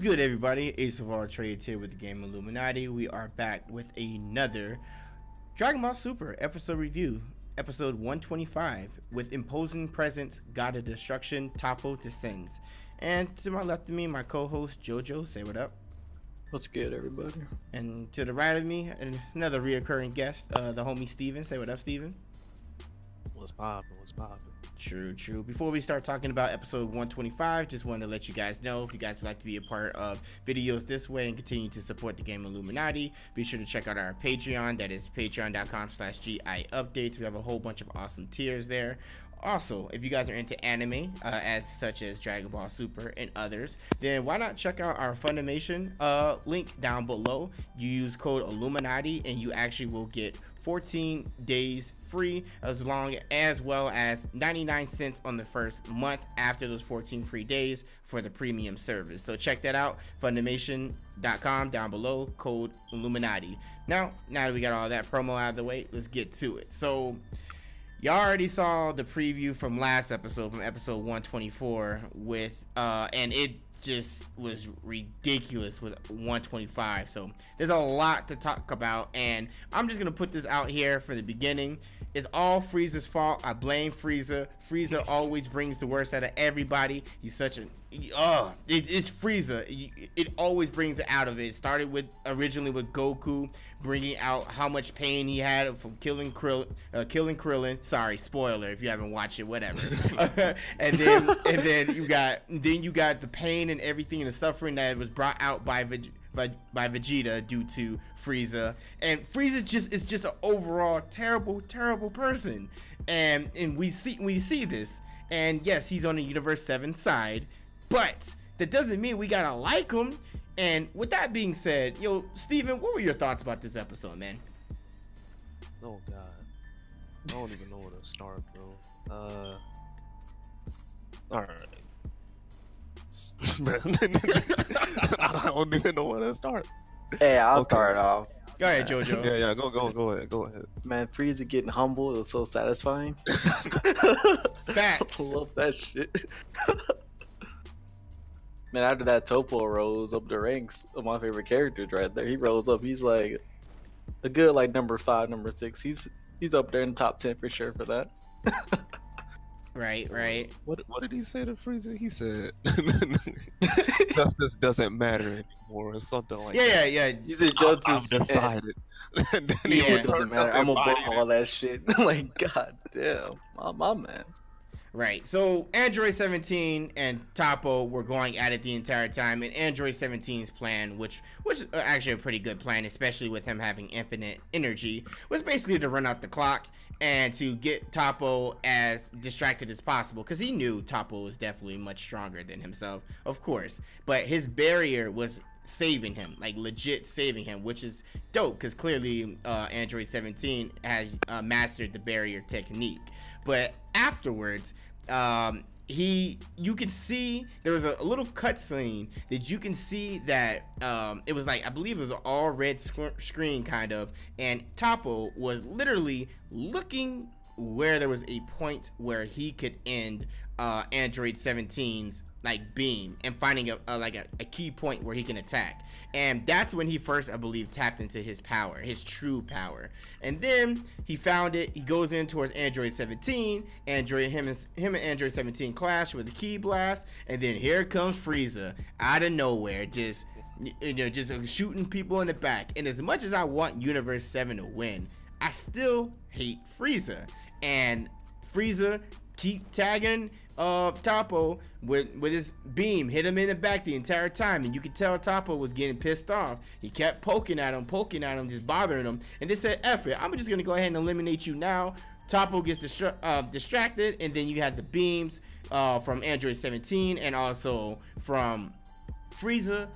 good, everybody? Ace of all trades here with the game Illuminaughty. We are back with another Dragon Ball Super episode review, episode 125, with imposing presence, God of Destruction, Toppo descends. And to my left of me, my co-host Jojo. Say what up. What's good, everybody? And to the right of me, another reoccurring guest, the homie Steven. Say what up, Steven. What's poppin'? What's poppin'? True. Before we start talking about episode 125, just wanted to let you guys know, if you guys would like to be a part of videos this way and continue to support the game Illuminaughty, be sure to check out our Patreon. That is patreon.com/GIupdates. We have a whole bunch of awesome tiers there. Also, if you guys are into anime, as such as Dragon Ball Super and others, then why not check out our Funimation link down below. You use code Illuminaughty and you actually will get 14 days free, as well as 99 cents on the first month after those 14 free days for the premium service. So check that out, Funimation.com down below, code Illuminaughty. Now that we got all that promo out of the way, let's get to it. So y'all already saw the preview from last episode, from episode 124, with and it just was ridiculous with 125. So there's a lot to talk about, and I'm just gonna put this out here for the beginning. It's all Frieza's fault. I blame Frieza. Frieza always brings the worst out of everybody. He's such an it's Frieza. It always brings it out of it. It started with originally with Goku bringing out how much pain he had from killing Krillin. Sorry, spoiler if you haven't watched it, whatever. and then you got the pain and everything and the suffering that was brought out by Vegeta due to Frieza. And Frieza is just an overall terrible person. And we see this. And yes, he's on the Universe 7 side, but that doesn't mean we gotta like him. And with that being said, yo, Steven, what were your thoughts about this episode, man? Oh god, I don't even know where to start, bro. All right. I don't even know where to start. Hey, I'll start off. Go ahead, Jojo. Yeah, go ahead. Man, Frieza getting humble, it was so satisfying. Facts. I love that shit. Man, after that, Toppo rose up the ranks of my favorite characters right there. He rose up. He's like a good like number 5, number 6. He's up there in the top 10 for sure for that. Right. What did he say to Frieza? He said, "Justice doesn't matter anymore," or something like that. Yeah. He said, "Justice." I've decided. And then It doesn't matter. I'm above all that shit. Like, god damn, my man. Right, so Android 17 and Toppo were going at it the entire time, and Android 17's plan, which was actually a pretty good plan, especially with him having infinite energy, was basically to run out the clock and to get Toppo as distracted as possible, because he knew Toppo was definitely much stronger than himself, of course, but his barrier was saving him, like legit saving him, which is dope, because clearly Android 17 has mastered the barrier technique. But afterwards, you could see there was a little cutscene that you can see that it was like, I believe it was an all red screen kind of, and Toppo was literally looking where there was a point where he could end Android 17's like beam and finding a key point where he can attack. And that's when he first, I believe, tapped into his power, his true power. And then he found it. He goes in towards Android 17. Him and Android 17 clash with a key blast. And then here comes Frieza out of nowhere, just shooting people in the back. And as much as I want Universe 7 to win, I still hate Frieza. And Frieza keep tagging Toppo with his beam, hit him in the back the entire time, and you could tell Toppo was getting pissed off. He kept poking at him, just bothering him, and they said, F it, I'm just gonna go ahead and eliminate you now. Toppo gets distracted, and then you had the beams from Android 17 and also from Frieza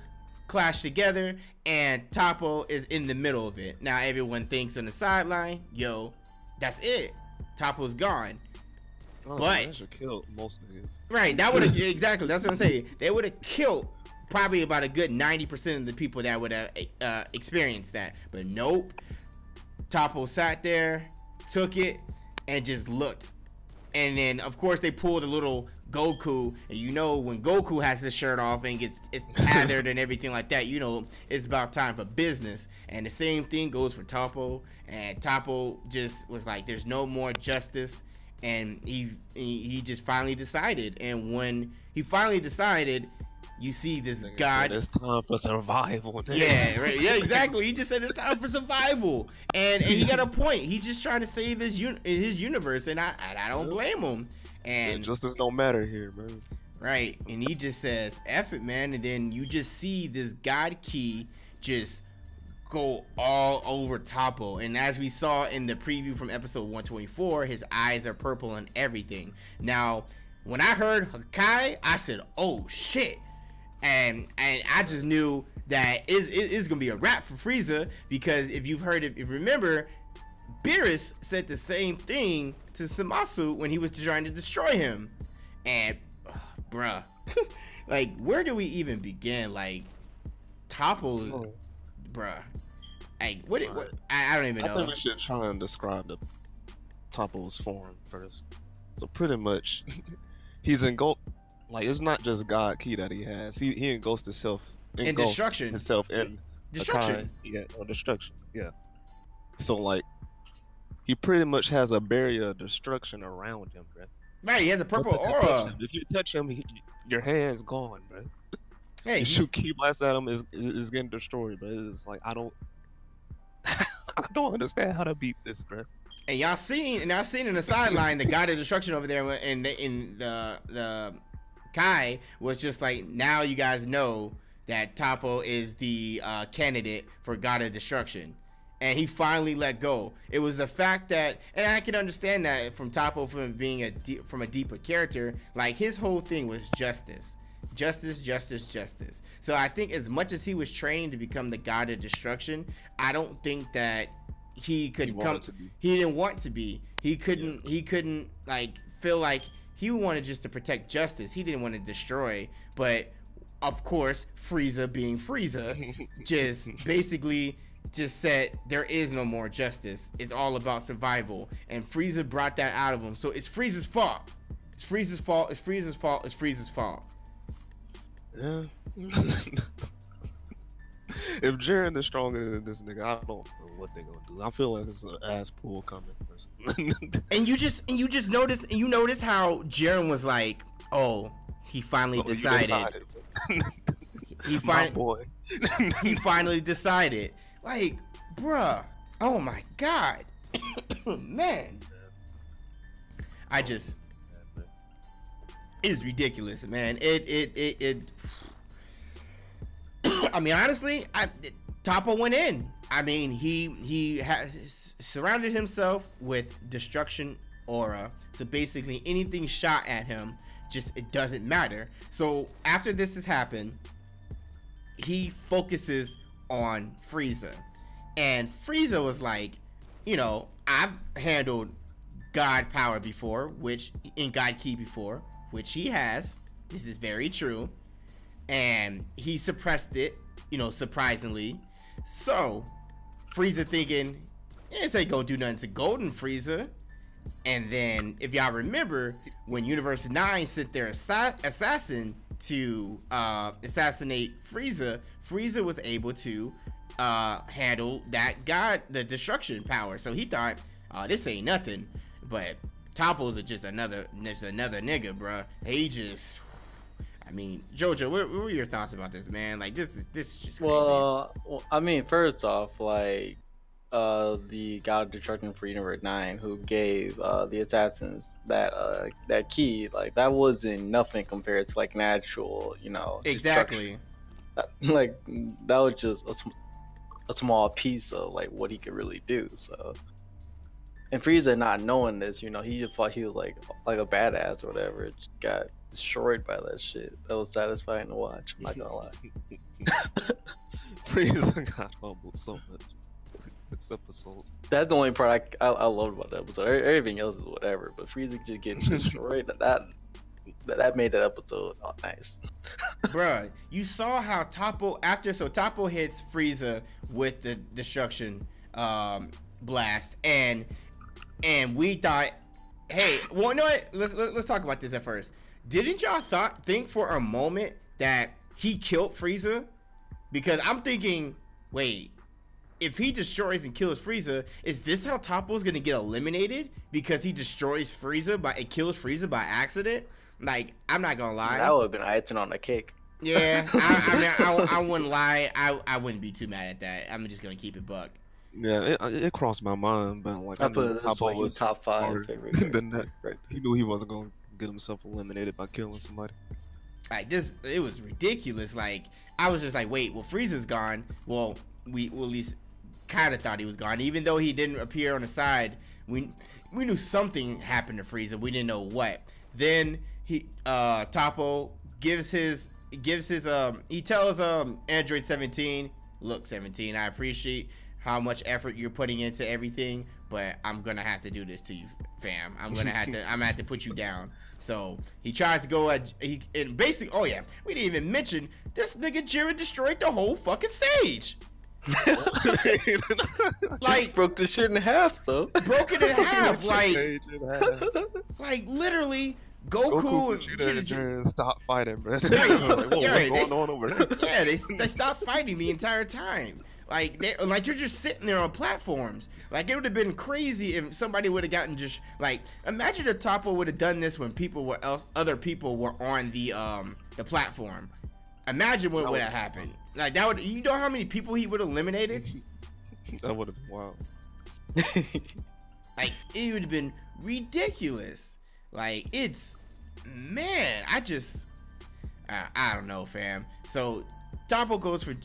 clash together, and Toppo is in the middle of it. Now everyone thinks on the sideline, yo, that's it, Toppo's gone. Oh, but that should kill most niggas. Right, that would have exactly. That's what I'm saying. They would have killed probably about a good 90% of the people that would have experienced that. But nope, Toppo sat there, took it, and just looked. And then, of course, they pulled a little Goku, and you know when Goku has his shirt off and it's gathered and everything like that, you know it's about time for business. And the same thing goes for Toppo, and Toppo just was like, there's no more justice, and he just finally decided. And when he finally decided, you see this god. It's time for survival. Yeah, right. Yeah, exactly. He just said it's time for survival, and he got a point. He's just trying to save his universe, and I don't blame him. And justice don't matter here, man. Right, and he just says, F it, man. And then you just see this God Key just go all over Toppo. And as we saw in the preview from episode 124, his eyes are purple and everything. Now, when I heard Hakai, I said, oh shit. And I just knew that it's gonna be a wrap for Frieza, because if you've heard it, if you remember, Beerus said the same thing to Zamasu when he was trying to destroy him. And bruh, like, where do we even begin? Like, Toppo, bruh, like, what I don't even know. I think we should try and describe the Toppo's form first. So pretty much he's engulfed. Like, it's not just God Key that he has. He engulfs himself in destruction. Himself in destruction. Or destruction. Yeah. So like, he pretty much has a barrier of destruction around him, bro. Right, he has a purple aura. If you touch him, your hand's gone, bro. Hey, you shoot key blasts at him, is getting destroyed, bro. It's like, I don't understand how to beat this, bro. And y'all seen in the sideline the god of destruction over there in the Kai was just like, now you guys know that Toppo is the candidate for god of destruction. And he finally let go. It was the fact that, and I can understand that from Toppo, from being from a deeper character, like his whole thing was justice. So I think as much as he was trained to become the god of destruction, I don't think that he could he didn't want to be. He couldn't like feel like he wanted just to protect justice. He didn't want to destroy. But of course, Frieza being Frieza, just basically just said there is no more justice. It's all about survival. And Frieza brought that out of him. So it's Frieza's fault. It's Frieza's fault. It's Frieza's fault. It's Frieza's fault. Yeah. If Jiren is stronger than this nigga, I don't know what they're gonna do. I feel like it's an ass pull coming. and you just notice, and you notice how Jiren was like, oh, he finally decided. He finally decided. Like, bruh, oh my god, man, it's ridiculous, man. It I mean, honestly, Toppo went in. I mean, he has surrounded himself with destruction aura, so basically anything shot at him, just, it doesn't matter. So after this has happened, he focuses on Frieza, and Frieza was like, you know, I've handled God power before, which in God Key before, which he has. This is very true, and he suppressed it, you know, surprisingly. So Frieza thinking, this ain't gonna do nothing to Golden Frieza. And then, if y'all remember, when Universe 9 sent their assassin to assassinate Frieza, Frieza was able to handle the destruction power. So he thought, this ain't nothing. But Toppo's just another nigga, bruh. He just, I mean, Jojo, what were your thoughts about this, man? Like, this is just crazy. Well, I mean, first off, like, the God of Destruction for Universe 9, who gave the assassins that key, like, that wasn't nothing compared to like an actual, you know, exactly. Like, that was just a small piece of like what he could really do. So, and Frieza not knowing this, you know, he just thought he was like a badass or whatever. It just got destroyed by that shit. That was satisfying to watch. I'm not gonna lie. Frieza got humbled so much. This episode. That's the only part I love about that episode. Everything else is whatever, but Frieza just getting destroyed. that made that episode nice. Bruh, you saw how Toppo Toppo hits Frieza with the destruction blast, and we thought Hey, well, you know what? Let's talk about this at first. Didn't y'all think for a moment that he killed Frieza? Because I'm thinking, wait, if he destroys and kills Frieza, is this how Toppo's gonna get eliminated? Because he destroys Frieza it kills Frieza by accident? Like, I'm not gonna lie. That would have been icing on the cake. Yeah, I wouldn't lie. I wouldn't be too mad at that. I'm just gonna keep it buck. Yeah, it crossed my mind, but like I put it this way, he's top 5 smarter favorite. than that. He knew he wasn't gonna get himself eliminated by killing somebody. Like it was ridiculous. Like I was just like, wait, well Frieza's gone. Well, we at least kind of thought he was gone, even though he didn't appear on the side. We knew something happened to Frieza. We didn't know what. Then Toppo he tells Android 17, look 17, I appreciate how much effort you're putting into everything, but I'm gonna have to do this to you, fam. I'm gonna have to put you down. So he tries to go and basically, oh yeah, we didn't even mention this nigga Jiren destroyed the whole fucking stage. Like broke the shit in half though. Broke it in half, like literally. Goku and Vegeta stop fighting, bro. Like, what's going on over there? Yeah, they stopped fighting the entire time. Like you're just sitting there on platforms. Like it would have been crazy if somebody would have gotten just like imagine if Toppo would have done this when other people were on the platform. Imagine what would have happened. Like that would you know how many people he would have eliminated? That would have been wild. Like it would have been ridiculous. Like it's man, I don't know, fam. So Toppo goes for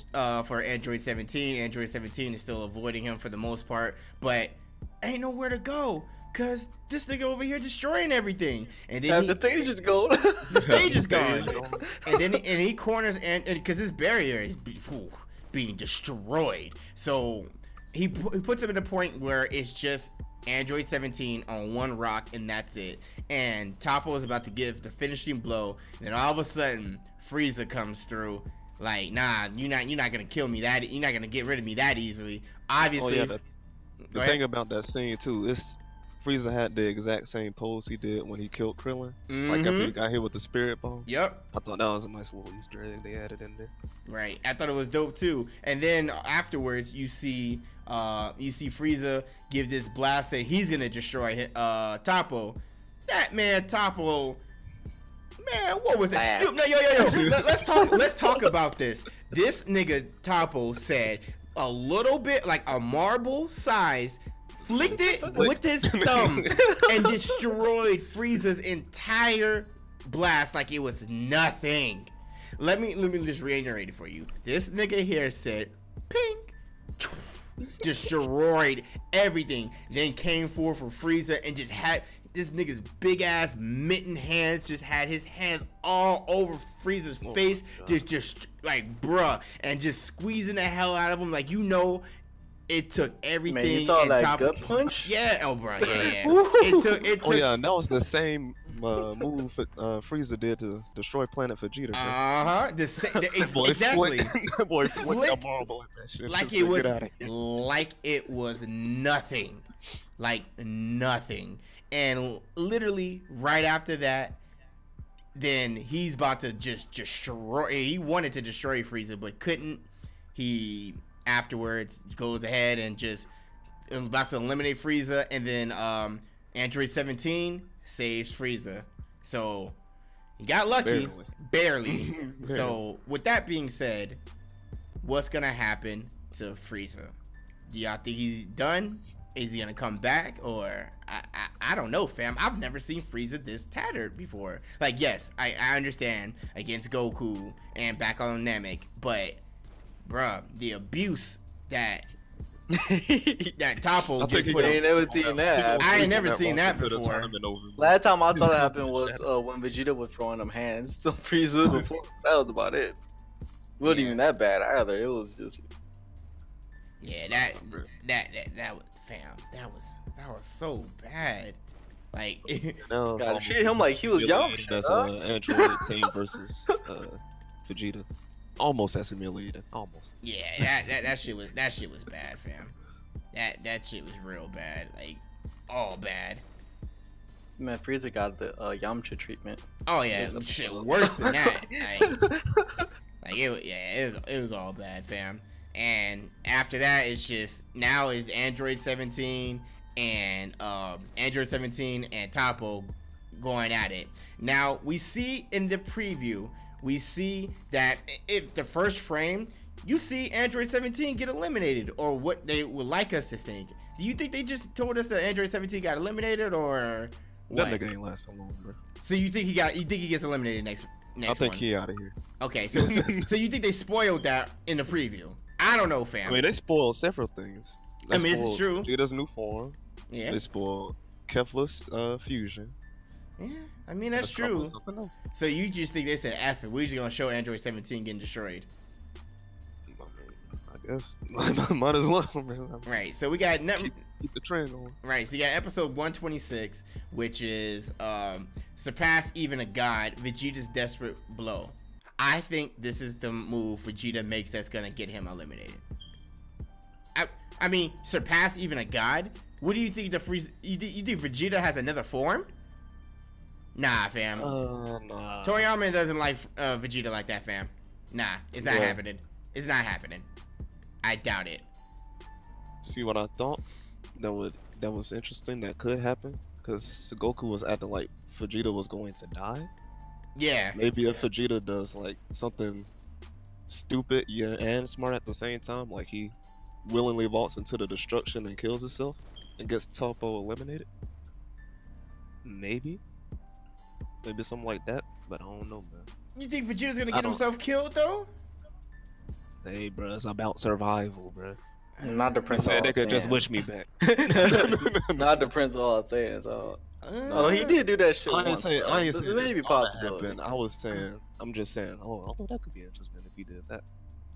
Android 17. Android 17 is still avoiding him for the most part, but ain't nowhere to go cause this nigga over here destroying everything. And then the stage is gone. The stage is gone. And then he corners and cause his barrier is being destroyed. So he puts him at a point where it's just Android 17 on one rock and that's it. And Toppo is about to give the finishing blow, and then all of a sudden Frieza comes through. Like, nah, you're not gonna kill me that. You're not gonna get rid of me that easily. Obviously. Oh, yeah, the thing about that scene too is Frieza had the exact same pose he did when he killed Krillin. Like after he got hit with the spirit bomb. Yep. I thought that was a nice little Easter egg they added in there. Right. I thought it was dope too. And then afterwards, you see Frieza give this blast that he's gonna destroy Toppo. That man Toppo, man, what was that? Yo. Let's talk about this. This nigga Toppo said a little bit like a marble size, flicked it with his thumb and destroyed Frieza's entire blast like it was nothing. Let me just reiterate it for you. This nigga here said pink, destroyed everything, then came forward for Frieza and just had this nigga's big ass mitten hands, just had his hands all over Frieza's face, just like bruh, and just squeezing the hell out of him. Like, you know, it took everything. Man, you saw that gut punch? Yeah, oh bro, yeah. It took. Oh yeah, and that was the same move Frieza did to destroy Planet Vegeta. Exactly. That boy flicked a marble at that shit. Like it was nothing. Like nothing. And literally right after that, then he's about to just destroy. He wanted to destroy Frieza, but couldn't. He afterwards goes ahead and just is about to eliminate Frieza, and then Android 17 saves Frieza. So he got lucky, barely. So with that being said, what's gonna happen to Frieza? Do y'all think he's done? Is he gonna come back, or I don't know, fam. I've never seen Frieza this tattered before. Like, yes, I understand against Goku and back on Namek, but bruh, the abuse that Toppo just put ain't never seen that. I ain't never seen that before. Last time I thought it happened was when Vegeta was throwing them hands to Frieza before. That was about it. It wasn't even that bad either. It was just. Yeah, that was fam. That was so bad. Like, gotta treat him like he was young. That's Android team versus Vegeta. Almost as humiliated. Almost. Yeah, that shit was bad, fam. That shit was real bad. Like, all bad. Man, Frieza got the Yamcha treatment. Oh yeah, shit, worse than that. It was all bad, fam. And after that, it's just now is Android 17 and Toppo going at it. Now we see in the preview, we see that if the first frame, you see Android 17 get eliminated, or what they would like us to think. Do you think they just told us that Android 17 got eliminated, or what? That nigga ain't last so long, bro. So you think he gets eliminated next I think one? he out of here. Okay, so you think they spoiled that in the preview? I don't know, fam. I mean, they spoiled several things. They it's true. Vegeta's new form. Yeah. They spoiled Kefla's fusion. Yeah, I mean that's true. So you just think they said, "F it, we're just gonna show Android 17 getting destroyed." I guess might as well. Man. Right. So we got keep the trend going. Right. So you got episode 126, which is surpass even a god, Vegeta's desperate blow. I think this is the move Vegeta makes that's gonna get him eliminated. I mean, surpass even a god. What do you think you think Vegeta has another form? Nah, fam. Nah. Toriyama doesn't like Vegeta like that, fam. Nah, it's not happening. It's not happening. I doubt it. See what I thought that was interesting that could happen, because Goku was acting like Vegeta was going to die. Yeah. Maybe if Vegeta does like something stupid and smart at the same time, like he willingly vaults into the destruction and kills himself and gets Toppo eliminated. Maybe something like that, but I don't know, man. You think Vegeta's gonna get himself killed though? Hey, bro, it's about survival, bro. Not the Prince. They could just wish me back. Not the Prince all saying. So. No, he did do that shit. I ain't saying it may be possible. I'm just saying. Oh, that could be interesting if he did that.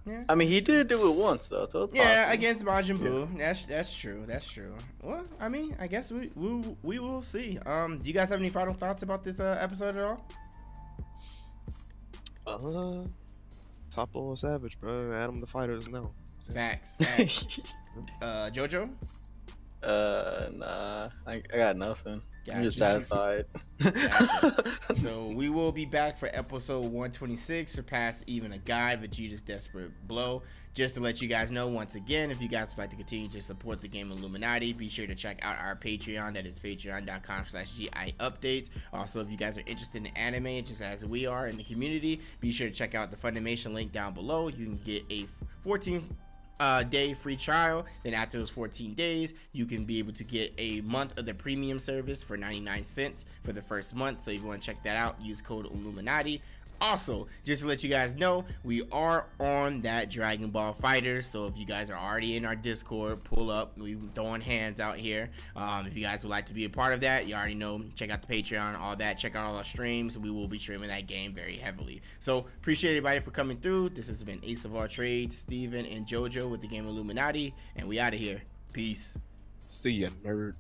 Yeah. I mean, he did do it once though, so it's possible. Against Majin Buu. Yeah. That's true. That's true. Well, I mean, I guess we will see. Do you guys have any final thoughts about this episode at all? Toppo is savage, bro. Adam the Fighter is now. Facts. Jojo? Nah. I got nothing. Gotcha. I'm just satisfied. Gotcha. So we will be back for episode 126, surpass even a god, Vegeta's desperate blow. Just to let you guys know, once again, if you guys would like to continue to support the game Illuminaughty, be sure to check out our Patreon. That is patreon.com/GIupdates. Also, if you guys are interested in anime, just as we are in the community, be sure to check out the Funimation link down below. You can get a 14-day free trial. Then after those 14 days, you can be able to get a month of the premium service for 99 cents for the first month. So if you want to check that out, use code Illuminaughty. Also, just to let you guys know, we are on that Dragon Ball Fighter. So if you guys are already in our Discord, pull up. We're throwing hands out here. If you guys would like to be a part of that, you already know, check out the Patreon, all that. Check out all our streams. We will be streaming that game very heavily. So appreciate everybody for coming through. This has been Ace of All Trades, Steven, and Jojo with the game Illuminaughty. And we out of here. Peace. See ya, nerd.